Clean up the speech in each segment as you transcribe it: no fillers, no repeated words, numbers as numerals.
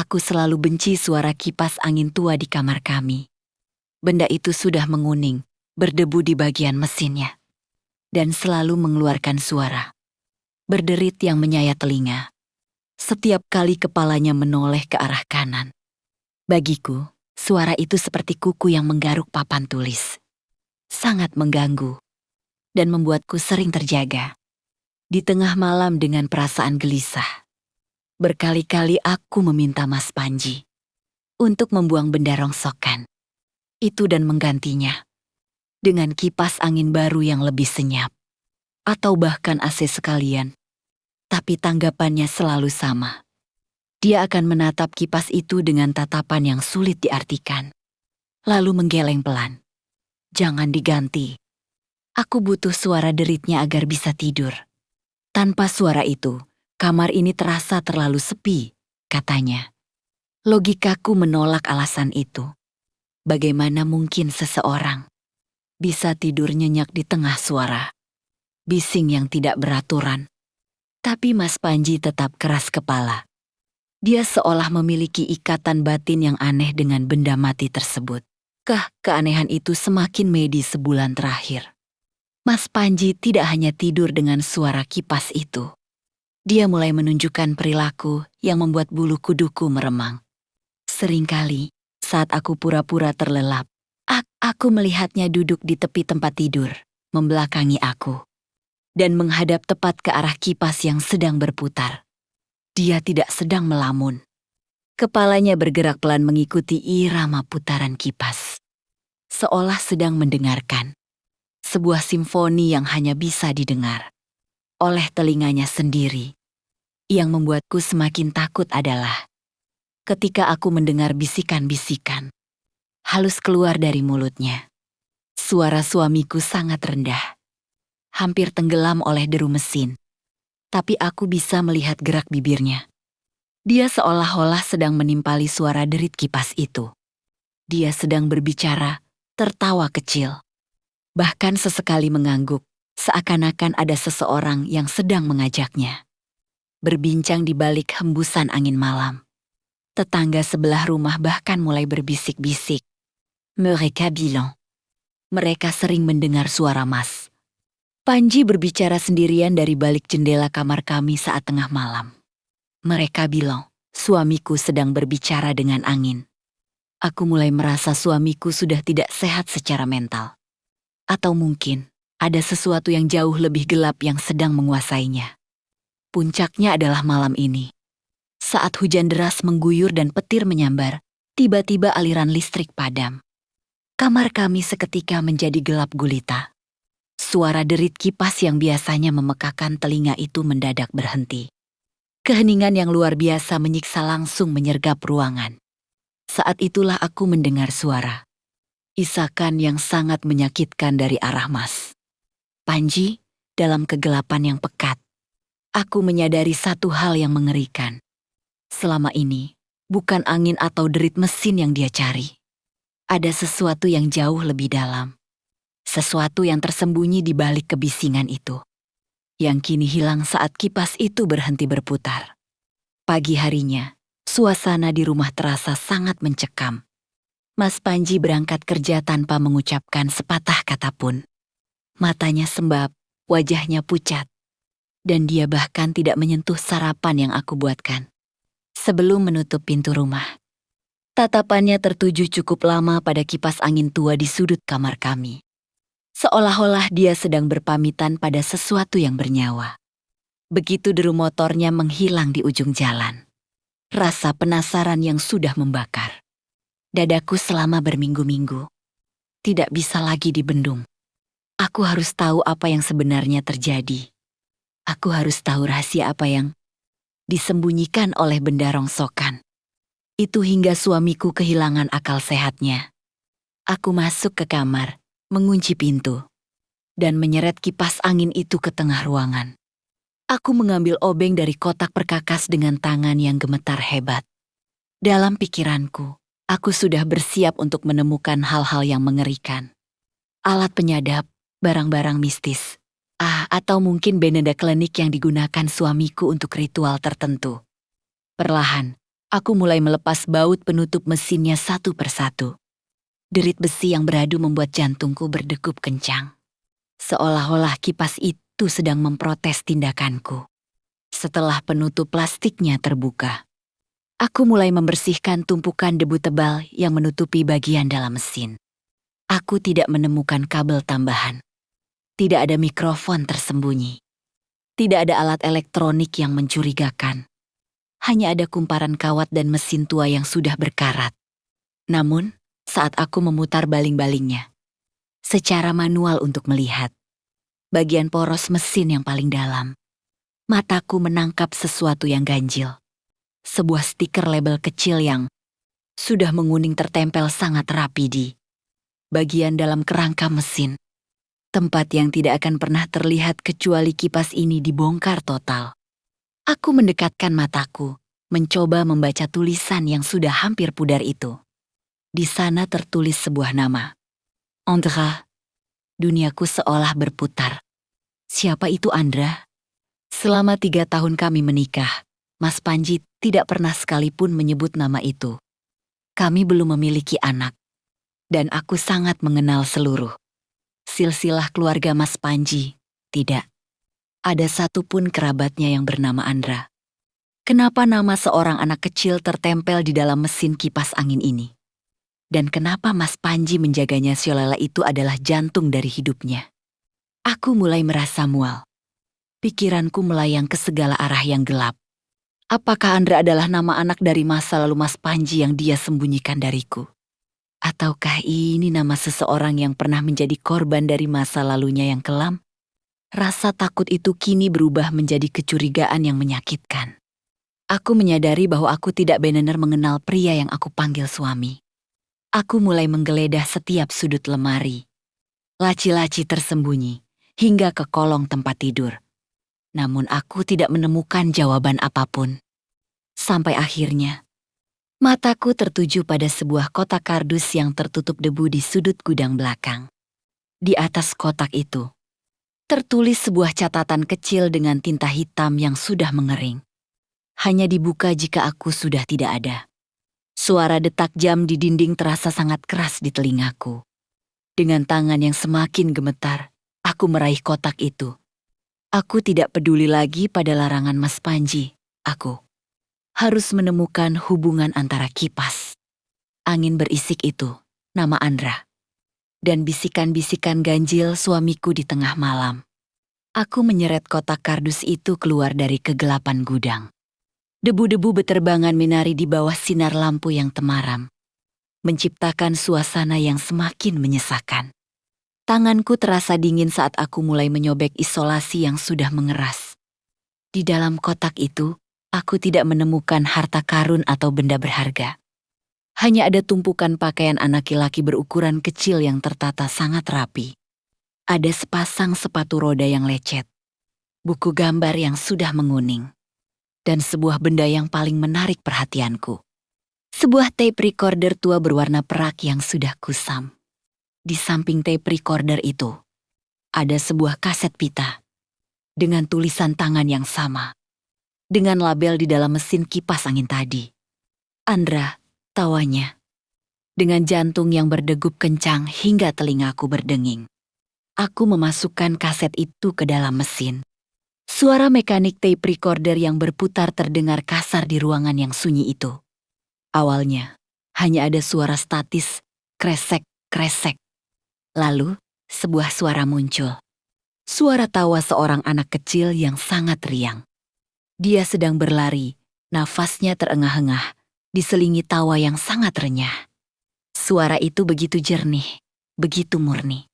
Aku selalu benci suara kipas angin tua di kamar kami. Benda itu sudah menguning, berdebu di bagian mesinnya, dan selalu mengeluarkan suara. Berderit yang menyayat telinga. Setiap kali kepalanya menoleh ke arah kanan. Bagiku, suara itu seperti kuku yang menggaruk papan tulis. Sangat mengganggu, dan membuatku sering terjaga. Di tengah malam dengan perasaan gelisah. Berkali-kali aku meminta Mas Panji untuk membuang benda rongsokan itu dan menggantinya dengan kipas angin baru yang lebih senyap, atau bahkan AC sekalian. Tapi tanggapannya selalu sama. Dia akan menatap kipas itu dengan tatapan yang sulit diartikan, lalu menggeleng pelan. Jangan diganti. Aku butuh suara deritnya agar bisa tidur. Tanpa suara itu, kamar ini terasa terlalu sepi, katanya. Logikaku menolak alasan itu. Bagaimana mungkin seseorang bisa tidur nyenyak di tengah suara bising yang tidak beraturan? Tapi Mas Panji tetap keras kepala. Dia seolah memiliki ikatan batin yang aneh dengan benda mati tersebut. Keanehan itu semakin medis sebulan terakhir. Mas Panji tidak hanya tidur dengan suara kipas itu. Dia mulai menunjukkan perilaku yang membuat bulu kuduku meremang. Seringkali, saat aku pura-pura terlelap, aku melihatnya duduk di tepi tempat tidur, membelakangi aku, dan menghadap tepat ke arah kipas yang sedang berputar. Dia tidak sedang melamun. Kepalanya bergerak pelan mengikuti irama putaran kipas, seolah sedang mendengarkan sebuah simfoni yang hanya bisa didengar oleh telinganya sendiri. Yang membuatku semakin takut adalah ketika aku mendengar bisikan-bisikan halus keluar dari mulutnya. Suara suamiku sangat rendah, hampir tenggelam oleh deru mesin. Tapi aku bisa melihat gerak bibirnya. Dia seolah-olah sedang menimpali suara derit kipas itu. Dia sedang berbicara, tertawa kecil. Bahkan sesekali mengangguk, seakan-akan ada seseorang yang sedang mengajaknya berbincang di balik hembusan angin malam. Tetangga sebelah rumah bahkan mulai berbisik-bisik. Mereka bilang, mereka sering mendengar suara Mas Panji berbicara sendirian dari balik jendela kamar kami saat tengah malam. Mereka bilang, suamiku sedang berbicara dengan angin. Aku mulai merasa suamiku sudah tidak sehat secara mental. Atau mungkin ada sesuatu yang jauh lebih gelap yang sedang menguasainya. Puncaknya adalah malam ini. Saat hujan deras mengguyur dan petir menyambar, tiba-tiba aliran listrik padam. Kamar kami seketika menjadi gelap gulita. Suara derit kipas yang biasanya memekakan telinga itu mendadak berhenti. Keheningan yang luar biasa menyiksa langsung menyergap ruangan. Saat itulah aku mendengar suara isakan yang sangat menyakitkan dari arah Mas Panji dalam kegelapan yang pekat. Aku menyadari satu hal yang mengerikan. Selama ini, bukan angin atau derit mesin yang dia cari. Ada sesuatu yang jauh lebih dalam. Sesuatu yang tersembunyi di balik kebisingan itu. Yang kini hilang saat kipas itu berhenti berputar. Pagi harinya, suasana di rumah terasa sangat mencekam. Mas Panji berangkat kerja tanpa mengucapkan sepatah kata pun. Matanya sembab, wajahnya pucat. Dan dia bahkan tidak menyentuh sarapan yang aku buatkan. Sebelum menutup pintu rumah, tatapannya tertuju cukup lama pada kipas angin tua di sudut kamar kami. Seolah-olah dia sedang berpamitan pada sesuatu yang bernyawa. Begitu deru motornya menghilang di ujung jalan. Rasa penasaran yang sudah membakar dadaku selama berminggu-minggu tidak bisa lagi dibendung. Aku harus tahu apa yang sebenarnya terjadi. Aku harus tahu rahasia apa yang disembunyikan oleh benda rongsokan. Itu hingga suamiku kehilangan akal sehatnya. Aku masuk ke kamar, mengunci pintu, dan menyeret kipas angin itu ke tengah ruangan. Aku mengambil obeng dari kotak perkakas dengan tangan yang gemetar hebat. Dalam pikiranku, aku sudah bersiap untuk menemukan hal-hal yang mengerikan. Alat penyadap, barang-barang mistis. Atau mungkin benda klinik yang digunakan suamiku untuk ritual tertentu. Perlahan, Aku mulai melepas baut penutup mesinnya satu persatu. Derit besi yang beradu membuat jantungku berdegup kencang. Seolah-olah kipas itu sedang memprotes tindakanku. Setelah penutup plastiknya terbuka, aku mulai membersihkan tumpukan debu tebal yang menutupi bagian dalam mesin. Aku tidak menemukan kabel tambahan. Tidak ada mikrofon tersembunyi. Tidak ada alat elektronik yang mencurigakan. Hanya ada kumparan kawat dan mesin tua yang sudah berkarat. Namun, saat aku memutar baling-balingnya, secara manual untuk melihat bagian poros mesin yang paling dalam, mataku menangkap sesuatu yang ganjil. Sebuah stiker label kecil yang sudah menguning tertempel sangat rapi di bagian dalam kerangka mesin. Tempat yang tidak akan pernah terlihat kecuali kipas ini dibongkar total. Aku mendekatkan mataku, mencoba membaca tulisan yang sudah hampir pudar itu. Di sana tertulis sebuah nama. Andra. Duniaku seolah berputar. Siapa itu Andra? Selama 3 tahun kami menikah, Mas Panji tidak pernah sekalipun menyebut nama itu. Kami belum memiliki anak. Dan aku sangat mengenal seluruh silsilah keluarga Mas Panji. Tidak ada satupun kerabatnya yang bernama Andra. Kenapa nama seorang anak kecil tertempel di dalam mesin kipas angin ini? Dan kenapa Mas Panji menjaganya seolah itu adalah jantung dari hidupnya? Aku mulai merasa mual. Pikiranku melayang ke segala arah yang gelap. Apakah Andra adalah nama anak dari masa lalu Mas Panji yang dia sembunyikan dariku? Ataukah ini nama seseorang yang pernah menjadi korban dari masa lalunya yang kelam? Rasa takut itu kini berubah menjadi kecurigaan yang menyakitkan. Aku menyadari bahwa aku tidak benar-benar mengenal pria yang aku panggil suami. Aku mulai menggeledah setiap sudut lemari, laci-laci tersembunyi, hingga ke kolong tempat tidur. Namun aku tidak menemukan jawaban apapun. Sampai akhirnya, mataku tertuju pada sebuah kotak kardus yang tertutup debu di sudut gudang belakang. Di atas kotak itu, tertulis sebuah catatan kecil dengan tinta hitam yang sudah mengering. Hanya dibuka jika aku sudah tidak ada. Suara detak jam di dinding terasa sangat keras di telingaku. Dengan tangan yang semakin gemetar, aku meraih kotak itu. Aku tidak peduli lagi pada larangan Mas Panji. Aku harus menemukan hubungan antara kipas angin berisik itu, nama Andra, dan bisikan-bisikan ganjil suamiku di tengah malam. Aku menyeret kotak kardus itu keluar dari kegelapan gudang. Debu-debu beterbangan menari di bawah sinar lampu yang temaram, menciptakan suasana yang semakin menyesakan. Tanganku terasa dingin saat aku mulai menyobek isolasi yang sudah mengeras. Di dalam kotak itu, aku tidak menemukan harta karun atau benda berharga. Hanya ada tumpukan pakaian anak laki-laki berukuran kecil yang tertata sangat rapi. Ada sepasang sepatu roda yang lecet, buku gambar yang sudah menguning, dan sebuah benda yang paling menarik perhatianku. Sebuah tape recorder tua berwarna perak yang sudah kusam. Di samping tape recorder itu, ada sebuah kaset pita dengan tulisan tangan yang sama, dengan label di dalam mesin kipas angin tadi. Andra, tawanya, dengan jantung yang berdegup kencang hingga telingaku berdenging. Aku memasukkan kaset itu ke dalam mesin. Suara mekanik tape recorder yang berputar terdengar kasar di ruangan yang sunyi itu. Awalnya, hanya ada suara statis, kresek-kresek. Lalu, sebuah suara muncul. Suara tawa seorang anak kecil yang sangat riang. Dia sedang berlari, nafasnya terengah-engah, diselingi tawa yang sangat renyah. Suara itu begitu jernih, begitu murni.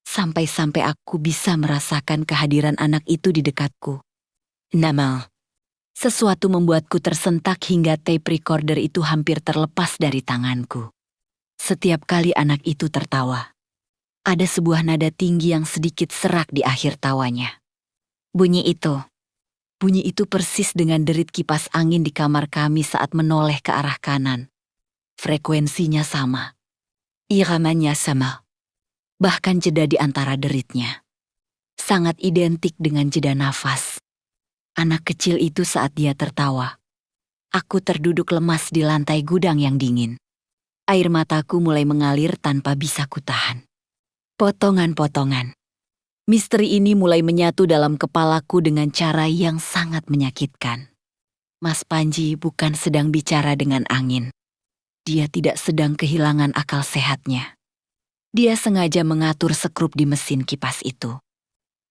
Sampai-sampai aku bisa merasakan kehadiran anak itu di dekatku. Namal. Sesuatu membuatku tersentak hingga tape recorder itu hampir terlepas dari tanganku. Setiap kali anak itu tertawa, ada sebuah nada tinggi yang sedikit serak di akhir tawanya. Bunyi itu persis dengan derit kipas angin di kamar kami saat menoleh ke arah kanan. Frekuensinya sama. Iramanya sama. Bahkan jeda di antara deritnya sangat identik dengan jeda nafas anak kecil itu saat dia tertawa. Aku terduduk lemas di lantai gudang yang dingin. Air mataku mulai mengalir tanpa bisa kutahan. Potongan-potongan. Misteri ini mulai menyatu dalam kepalaku dengan cara yang sangat menyakitkan. Mas Panji bukan sedang bicara dengan angin. Dia tidak sedang kehilangan akal sehatnya. Dia sengaja mengatur sekrup di mesin kipas itu,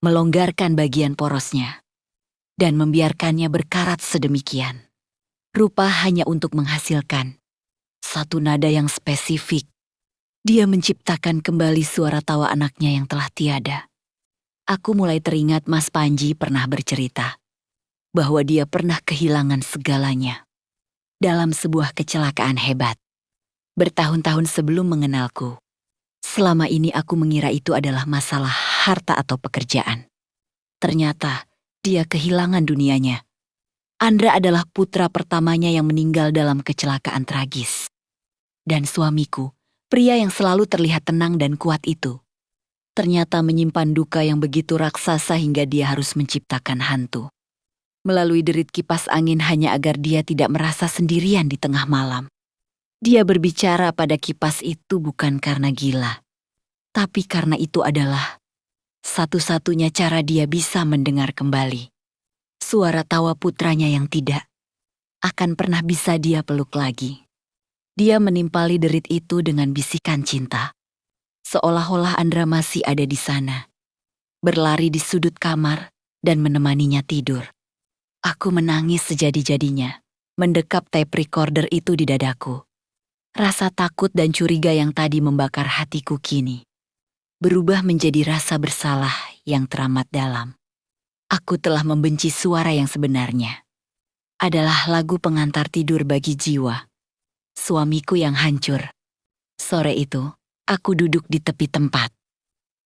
melonggarkan bagian porosnya, dan membiarkannya berkarat sedemikian. Rupa hanya untuk menghasilkan satu nada yang spesifik. Dia menciptakan kembali suara tawa anaknya yang telah tiada. Aku mulai teringat Mas Panji pernah bercerita bahwa dia pernah kehilangan segalanya dalam sebuah kecelakaan hebat. Bertahun-tahun sebelum mengenalku, selama ini aku mengira itu adalah masalah harta atau pekerjaan. Ternyata dia kehilangan dunianya. Andra adalah putra pertamanya yang meninggal dalam kecelakaan tragis. Dan suamiku, pria yang selalu terlihat tenang dan kuat itu, ternyata menyimpan duka yang begitu raksasa hingga dia harus menciptakan hantu. Melalui derit kipas angin hanya agar dia tidak merasa sendirian di tengah malam. Dia berbicara pada kipas itu bukan karena gila, tapi karena itu adalah satu-satunya cara dia bisa mendengar kembali suara tawa putranya yang tidak akan pernah bisa dia peluk lagi. Dia menimpali derit itu dengan bisikan cinta. Seolah-olah Andra masih ada di sana, berlari di sudut kamar dan menemaninya tidur. Aku menangis sejadi-jadinya, mendekap tape recorder itu di dadaku. Rasa takut dan curiga yang tadi membakar hatiku kini berubah menjadi rasa bersalah yang teramat dalam. Aku telah membenci suara yang sebenarnya. Adalah lagu pengantar tidur bagi jiwa. Suamiku yang hancur. Sore itu, aku duduk di tepi tempat,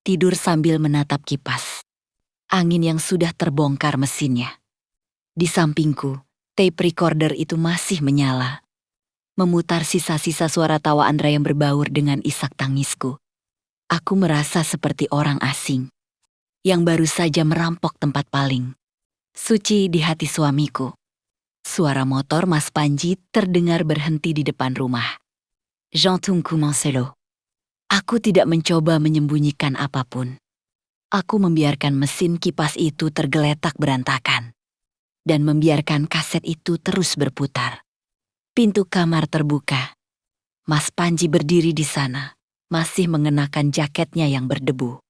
tidur sambil menatap kipas angin yang sudah terbongkar mesinnya. Di sampingku, tape recorder itu masih menyala, memutar sisa-sisa suara tawa Andra yang berbaur dengan isak tangisku. Aku merasa seperti orang asing yang baru saja merampok tempat paling suci di hati suamiku. Suara motor Mas Panji terdengar berhenti di depan rumah. J'entends commencer l'eau. Aku tidak mencoba menyembunyikan apapun. Aku membiarkan mesin kipas itu tergeletak berantakan dan membiarkan kaset itu terus berputar. Pintu kamar terbuka. Mas Panji berdiri di sana, masih mengenakan jaketnya yang berdebu.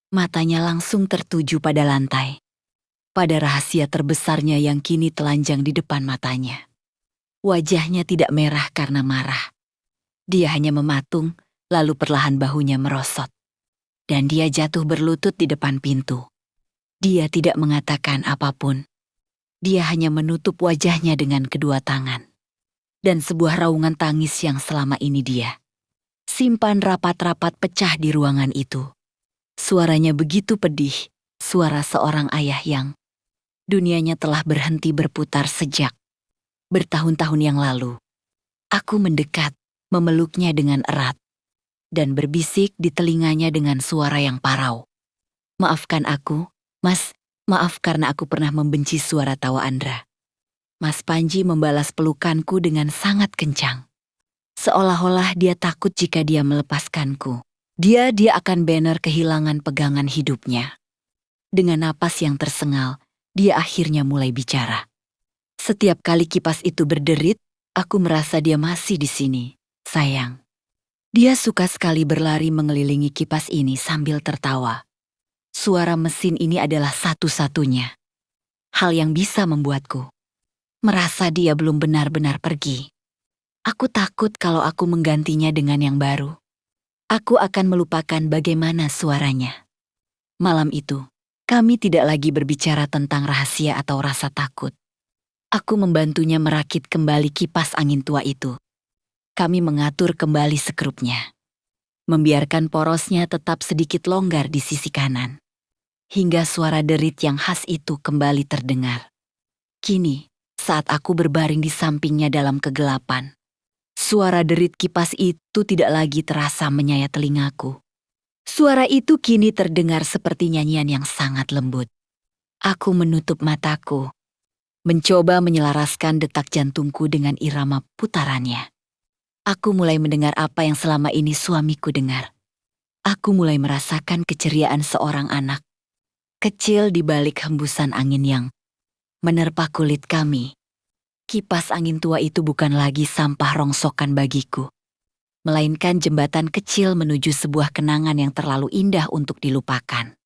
Matanya langsung tertuju pada lantai, pada rahasia terbesarnya yang kini telanjang di depan matanya. Wajahnya tidak merah karena marah. Dia hanya mematung, lalu perlahan bahunya merosot. Dan dia jatuh berlutut di depan pintu. Dia tidak mengatakan apapun. Dia hanya menutup wajahnya dengan kedua tangan. Dan sebuah raungan tangis yang selama ini dia simpan rapat-rapat pecah di ruangan itu. Suaranya begitu pedih, suara seorang ayah yang dunianya telah berhenti berputar sejak bertahun-tahun yang lalu. Aku mendekat, memeluknya dengan erat, dan berbisik di telinganya dengan suara yang parau. Maafkan aku, Mas, maaf karena aku pernah membenci suara tawa Andra. Mas Panji membalas pelukanku dengan sangat kencang. Seolah-olah dia takut jika dia melepaskanku. Dia akan benar kehilangan pegangan hidupnya. Dengan napas yang tersengal, dia akhirnya mulai bicara. Setiap kali kipas itu berderit, aku merasa dia masih di sini, sayang. Dia suka sekali berlari mengelilingi kipas ini sambil tertawa. Suara mesin ini adalah satu-satunya hal yang bisa membuatku merasa dia belum benar-benar pergi. Aku takut kalau aku menggantinya dengan yang baru, aku akan melupakan bagaimana suaranya. Malam itu, kami tidak lagi berbicara tentang rahasia atau rasa takut. Aku membantunya merakit kembali kipas angin tua itu. Kami mengatur kembali sekrupnya, membiarkan porosnya tetap sedikit longgar di sisi kanan, hingga suara derit yang khas itu kembali terdengar. Kini, saat aku berbaring di sampingnya dalam kegelapan, suara derit kipas itu tidak lagi terasa menyayat telingaku. Suara itu kini terdengar seperti nyanyian yang sangat lembut. Aku menutup mataku, mencoba menyelaraskan detak jantungku dengan irama putarannya. Aku mulai mendengar apa yang selama ini suamiku dengar. Aku mulai merasakan keceriaan seorang anak kecil di balik hembusan angin yang menerpa kulit kami. Kipas angin tua itu bukan lagi sampah rongsokan bagiku, melainkan jembatan kecil menuju sebuah kenangan yang terlalu indah untuk dilupakan.